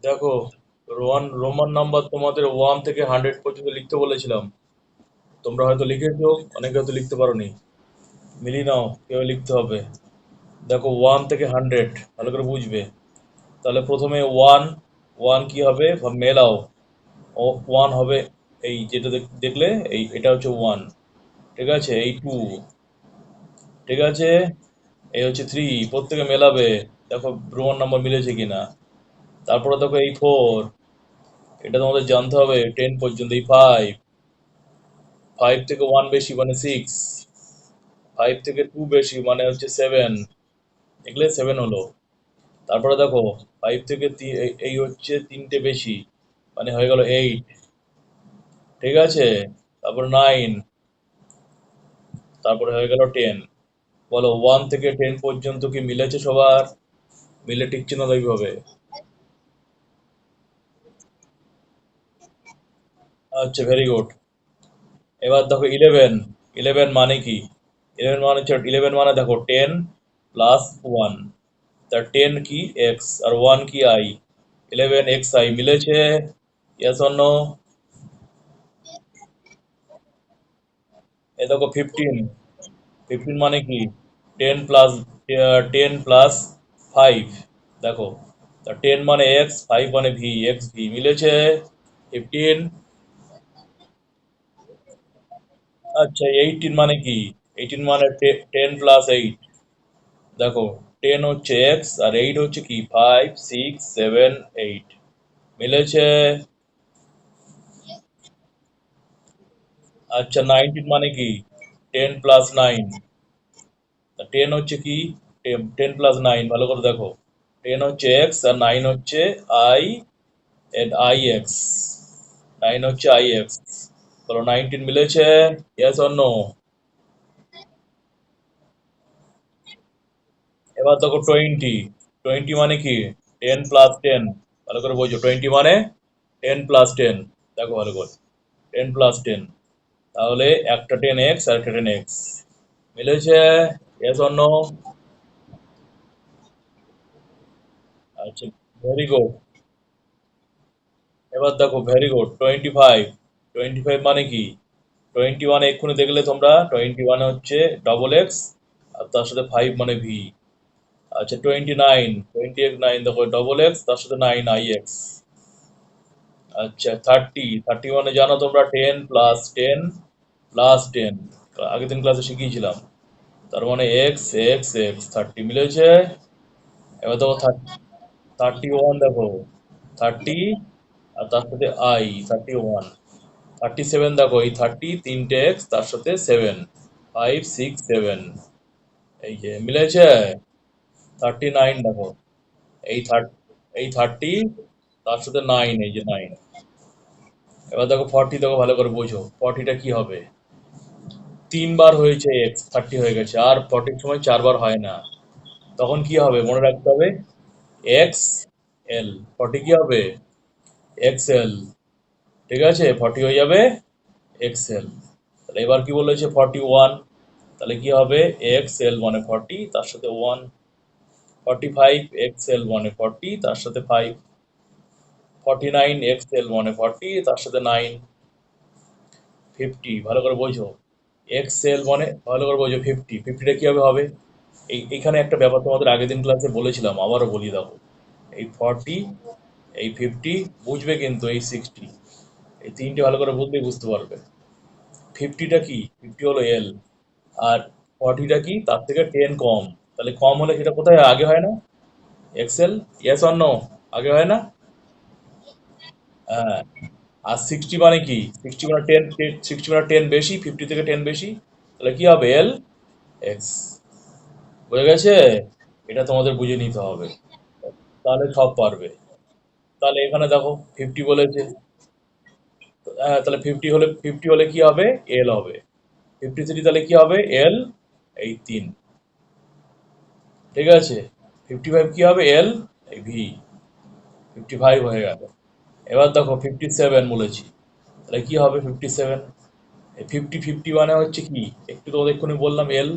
দেখো, Roman number তোমাদের 1 থেকে 100 পর্যন্ত লিখতে বলেছিলাম। তোমরা হয়তো লিখেছো, অনেকে হয়তো লিখতে পারোনি। মিলিয়ে নাও কিভাবে লিখতে হবে। দেখো, 1 থেকে 100 ভালো করে বুঝবে। তাহলে প্রথমে ওয়ান, ওয়ান কি হবে মেলাও। ও ওয়ান হবে, এই যেটা দেখলে, এই এটা হচ্ছে ওয়ান। ঠিক আছে, এই টু। ঠিক আছে, এই হচ্ছে থ্রি। প্রত্যেকে মেলাবে, দেখো রোমান নাম্বার মিলেছে কিনা। তারপরে দেখো এই ফোর, এটা তোমাদের জানতে হবে 10 পর্যন্ত। এই ফাইভ, ফাইভ থেকে ওয়ান বেশি মানে সিক্স, ফাইভ থেকে টু বেশি মানে হচ্ছে সেভেন, দেখলে সেভেন হলো। তারপরে দেখো, ফাইভ থেকে এই হচ্ছে তিনটে বেশি মানে হয়ে গেল এইট। ঠিক আছে, তারপর নাইন, তারপরে হয়ে গেল টেন। বলো 1 থেকে 10 পর্যন্ত কি মিলেছে সবার? মিলে টিক চিহ্ন দেখবে হবে। আচ্ছা, ভেরি গুড। এবার দেখো ইলেভেন, ইলেভেন মানে কি? ইলেভেন মানে দেখো 10 + 1। তা 10 কি এক্স আর ওয়ান কি আই, 11 xi মিলেছে? Yes or no? এই দেখো ফিফটিন, ফিফটিন মানে কি? 10 + 5। দেখো, তা 10 মানে এক্স, ফাইভ মানে ভি, এক্স ভি মিলেছে? ফিফটিন। আচ্ছা, 18 মানে কি? 18 মানে 10 + 8। দেখো, 10 হচ্ছে এক্স আর এইট হচ্ছে কি, 5 6 7 8 মিলেছে? আচ্ছা, 19 মানে কি? 10 + 9। টেন হচ্ছে কি? 10 + 9, ভালো করে দেখো। 10 হচ্ছে এক্স আর নাইন হচ্ছে I, and I X. Nine হচ্ছে আই এক্স। বলো 19 মিলেছে? Yes or no? এবার দেখো টোয়েন্টি, টোয়েন্টি মানে কি? 10 + 10। ভালো করে বোঝো, টোয়েন্টি মানে 10 + 10। দেখো ভালো করে, 10 + 10, তাহলে একটা 10 এক্স আর একটা 10 এক্স মিলেছে? Yes or no? আচ্ছা, ভেরি গুড। এবার দেখো, ভেরি গুড, 25। 25 মানে কি? 21 এক্ষুনি দেখলে তোমরা, 21 হচ্ছে ডবল এক্স আর তার সাথে ফাইভ মানে ভি। আচ্ছা, 29, 29 দেখো ডবল এক্স তার সাথে নাইন আই এক্স। আচ্ছা, থার্টি, থার্টি মানে জানো তোমরা 10 + 10 + 10, আগের দিন ক্লাসে শিখিয়েছিলাম। তার মানে এক্স এক্স এক্স, থার্টি মিলেছে? এবার দেখো থার্টি ওয়ান, দেখো থার্টি আর তার সাথে আই, 31। 37 দেখো, এই থার্টি তিনটে এক্স তার সাথে সেভেন, 5 6 7, এই যে মিলেছে? 39 দেখো, এই থার্টি তার সাথে নাইন, এই যে নাইন। এবার দেখো ফর্টি, দেখো ভালো করে বোঝো, ফর্টিটা কি হবে? তিনবার হয়েছে এক্স, থার্টি হয়ে গেছে, আর ফর্টির সময় চারবার হয় না। তখন কি হবে মনে রাখতে হবে, এক্স এল। ফর্টি কি হবে? X L. ঠিক আছে, ফর্টি হয়ে যাবে এক্সেল। তাহলে এবার কি বলেছে, 41। তাহলে কি হবে, এক্সেল মানে ফর্টি তার সাথে ওয়ান। 45 এক্সেল মানে ফর্টি তার সাথে ফাইভ। 49 এক্সেল মানে ফর্টি তার সাথে নাইন। ফিফটি, ভালো করে বোঝো। এক্সেল মানে ভালো করে বোঝো, ফিফটি, ফিফটিটা কিভাবে হবে? এইখানে একটা ব্যাপার তোমাদের আগের দিন ক্লাসে বলেছিলাম, আবারও বলি দেখো। এই ফর্টি, এই ফিফটি, বুঝবে কিন্তু এই সিক্সটি, এই তিনটে ভালো করে বুঝলেই বুঝতে পারবে। ফিফটিটা কি? ফিফটি হলো এল। আর ফর্টিটা কি? তার থেকে 10 কম। তাহলে কম হলে সেটা কোথায় আগে হয় না? এক্সেল। Yes or no? আগে হয় না? হ্যাঁ। আর সিক্সটি মানে কি? সিক্সটি মানে টেন, সিক্সটি মানে টেন বেশি, ফিফটি থেকে টেন বেশি। তাহলে কি হবে, এল এক্স। বুঝে গেছে? এটা তোমাদের বুঝে নিতে হবে, তাহলে সব পারবে। তাহলে এখানে দেখো ফিফটি বলেছে। হ্যাঁ, তাহলে ফিফটি হলে কি হবে? এল হবে। 53 তাহলে কি হবে? এল, এই তিন। ঠিক আছে, 55 কি হবে? এল, এই ভি। 55 হয়ে গেল। এবার দেখো 57 বলেছি, তাহলে কি হবে 57? এই ফিফটি, ফিফটি মানে হচ্ছে কি, একটু তো এক্ষুনি বললাম এল,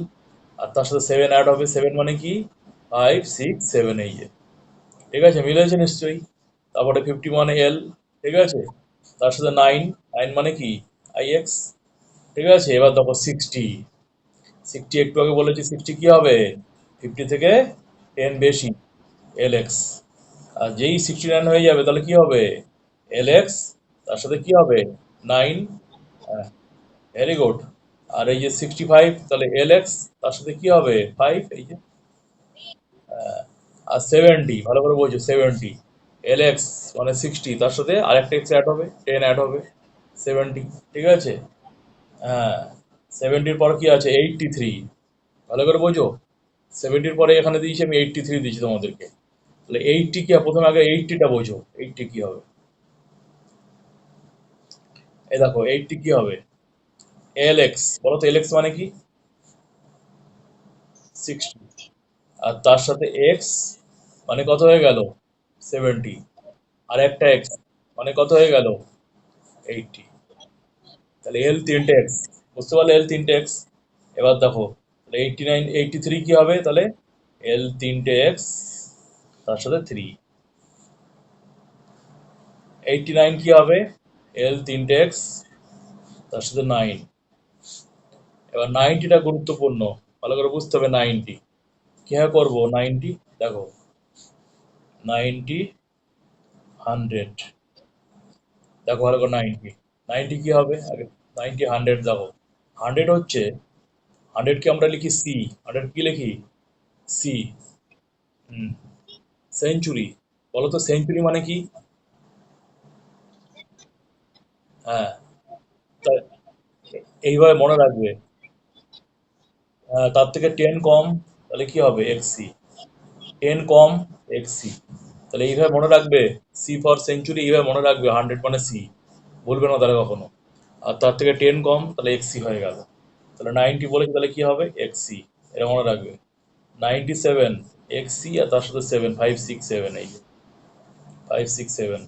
আর তার সাথে সেভেন অ্যাড হবে, সেভেন মানে কি, 5 6 7, এই যে। ঠিক আছে, মিলেছে নিশ্চয়ই? তারপরে 50 মানে এল, ঠিক আছে, তার সাথে 9, 9 মানে কি আইএক্স, ঠিক আছে। এবার দেখো 60, 60 একটু আগে বলেছি 60 কি হবে, 50 থেকে 10 বেশি, এল এক্স। আর যেই 69 হয়ে যাবে তাহলে কি হবে, এল এক্স, তার সাথে কি হবে 9, ভেরি গুড। আর এই যে 65 তাহলে এল এক্স, তার সাথে কি হবে 5, এই যে। আর 70, ভালো করে বলছো 70, এল এক্স মানে 60, তার সাথে আরেকটা এক্স অ্যাড হবে, 10 অ্যাড হবে, 70, ঠিক আছে। হ্যাঁ, 70-র পর কি আছে 83, ভালো করে বোঝো। 70-র পরে এখানে দিয়েছি আমি 83 দিয়েছি তোমাদেরকে। তাহলে 80 কি হবে? প্রথমে আগে 80টা বোঝো, 80 কি হবে। এই দেখো 80 কি হবে, এল এক্স, বলো তো এল এক্স মানে কি 60, আর তার সাথে এক্স মানে কত হয়ে গেল 70, আর একটা এক্স মানে কত হয়ে গেল 80। তাহলে এল তিনটে এক্স, বুঝতে পারলে এল তিনটে এক্স। এবার দেখো তাহলে 89, 83 কি হবে তাহলে, এল তিনটে এক্স তার সাথে 3, 89 কি হবে, এল তিনটে এক্স তার সাথে 9। এবার 90টা গুরুত্বপূর্ণ, ভালো করে বুঝতে হবে 90 কিভাবে করবো। 90 দেখো, 90, 100, দেখো ভালো করে 90, 90 কি হবে আগে, 90, 100, দেখো 100 হচ্ছে, 100 কে আমরা লিখি সি, 100 কি লিখি সি। হুম, সেঞ্চুরি, বলো তো সেঞ্চুরি মানে কি। হ্যাঁ, তা এইভাবে মনে রাখবে। তার থেকে 10 কম, তাহলে কি হবে এক্সি, 10 কম এক্সি, তাহলে এইভাবে মনে রাখবে। সি ফর সেঞ্চুরি, এইভাবে মনে রাখবে, 100 মানে সি, ভুলবে না তাহলে কখনো। আর তার থেকে 10 কম তাহলে এক্সি হয়ে গেল, তাহলে 90 বলেছি তাহলে কি হবে এক্সি, এটা মনে রাখবে। 97 এক্সি, আর তার সাথে 7, 5 6 7, এই যে 5 6 7,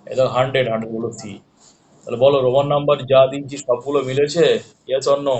এটা 100, 100 হলো সি। তাহলে বলো রোমান নাম্বার যা দিয়েছি সবগুলো মিলেছে, ইয়েস অর নো।